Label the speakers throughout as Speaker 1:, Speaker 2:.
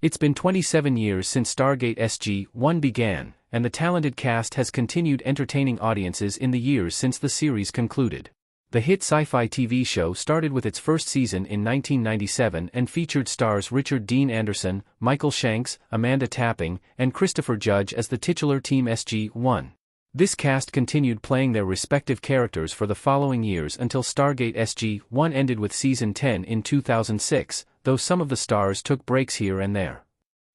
Speaker 1: It's been 27 years since Stargate SG-1 began, and the talented cast has continued entertaining audiences in the years since the series concluded. The hit sci-fi TV show started with its first season in 1997 and featured stars Richard Dean Anderson, Michael Shanks, Amanda Tapping, and Christopher Judge as the titular Team SG-1. This cast continued playing their respective characters for the following years until Stargate SG-1 ended with Season 10 in 2006, though some of the stars took breaks here and there.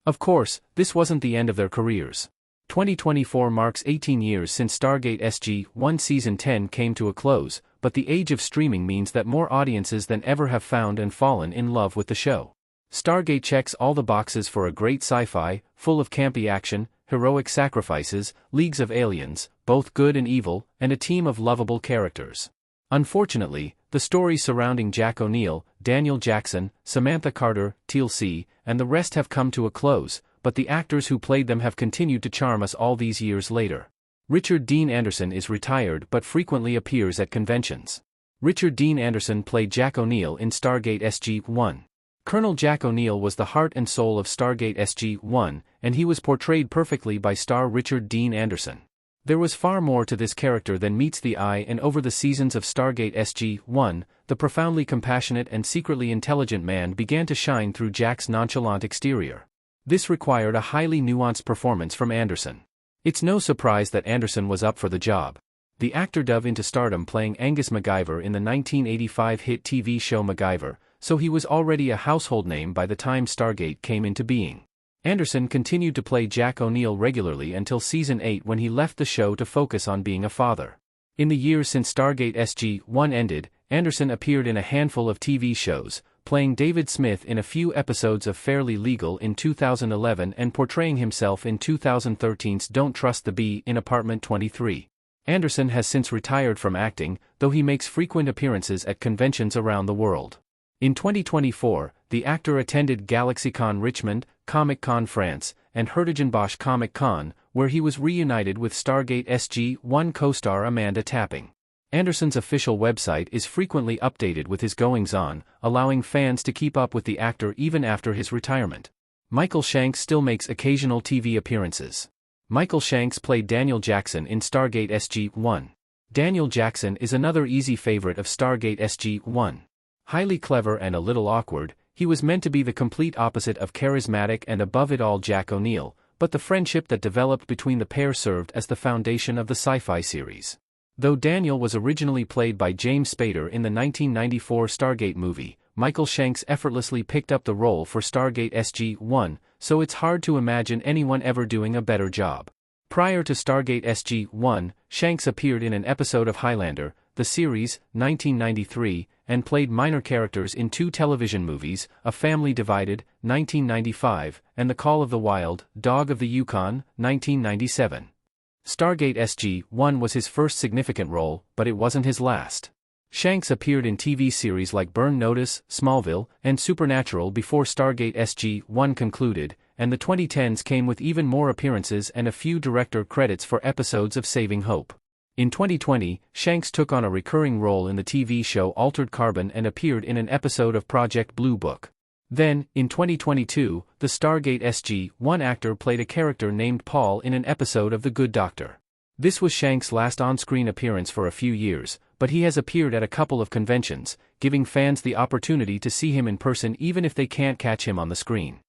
Speaker 1: Of course, this wasn't the end of their careers. 2024 marks 18 years since Stargate SG-1 Season 10 came to a close, but the age of streaming means that more audiences than ever have found and fallen in love with the show. Stargate checks all the boxes for a great sci-fi, full of campy action, heroic sacrifices, leagues of aliens, both good and evil, and a team of lovable characters. Unfortunately, the stories surrounding Jack O'Neill, Daniel Jackson, Samantha Carter, Teal C., and the rest have come to a close, but the actors who played them have continued to charm us all these years later. Richard Dean Anderson is retired but frequently appears at conventions. Richard Dean Anderson played Jack O'Neill in Stargate SG-1. Colonel Jack O'Neill was the heart and soul of Stargate SG-1, and he was portrayed perfectly by star Richard Dean Anderson. There was far more to this character than meets the eye, and over the seasons of Stargate SG-1, the profoundly compassionate and secretly intelligent man began to shine through Jack's nonchalant exterior. This required a highly nuanced performance from Anderson. It's no surprise that Anderson was up for the job. The actor dove into stardom playing Angus MacGyver in the 1985 hit TV show MacGyver, so he was already a household name by the time Stargate came into being. Anderson continued to play Jack O'Neill regularly until Season 8 when he left the show to focus on being a father. In the years since Stargate SG-1 ended, Anderson appeared in a handful of TV shows, playing David Smith in a few episodes of Fairly Legal in 2011 and portraying himself in 2013's Don't Trust the Bee in Apartment 23. Anderson has since retired from acting, though he makes frequent appearances at conventions around the world. In 2024, the actor attended GalaxyCon Richmond, Comic-Con France, and Hertogenbosch Comic-Con, where he was reunited with Stargate SG-1 co-star Amanda Tapping. Anderson's official website is frequently updated with his goings-on, allowing fans to keep up with the actor even after his retirement. Michael Shanks still makes occasional TV appearances. Michael Shanks played Daniel Jackson in Stargate SG-1. Daniel Jackson is another easy favorite of Stargate SG-1. Highly clever and a little awkward, he was meant to be the complete opposite of charismatic and above-it-all Jack O'Neill, but the friendship that developed between the pair served as the foundation of the sci-fi series. Though Daniel was originally played by James Spader in the 1994 Stargate movie, Michael Shanks effortlessly picked up the role for Stargate SG-1, so it's hard to imagine anyone ever doing a better job. Prior to Stargate SG-1, Shanks appeared in an episode of Highlander, the series, 1993, and played minor characters in two television movies, A Family Divided, 1995, and The Call of the Wild, Dog of the Yukon, 1997. Stargate SG-1 was his first significant role, but it wasn't his last. Shanks appeared in TV series like Burn Notice, Smallville, and Supernatural before Stargate SG-1 concluded, and the 2010s came with even more appearances and a few director credits for episodes of Saving Hope. In 2020, Shanks took on a recurring role in the TV show Altered Carbon and appeared in an episode of Project Blue Book. Then, in 2022, the Stargate SG-1 actor played a character named Paul in an episode of The Good Doctor. This was Shanks' last on-screen appearance for a few years, but he has appeared at a couple of conventions, giving fans the opportunity to see him in person even if they can't catch him on the screen.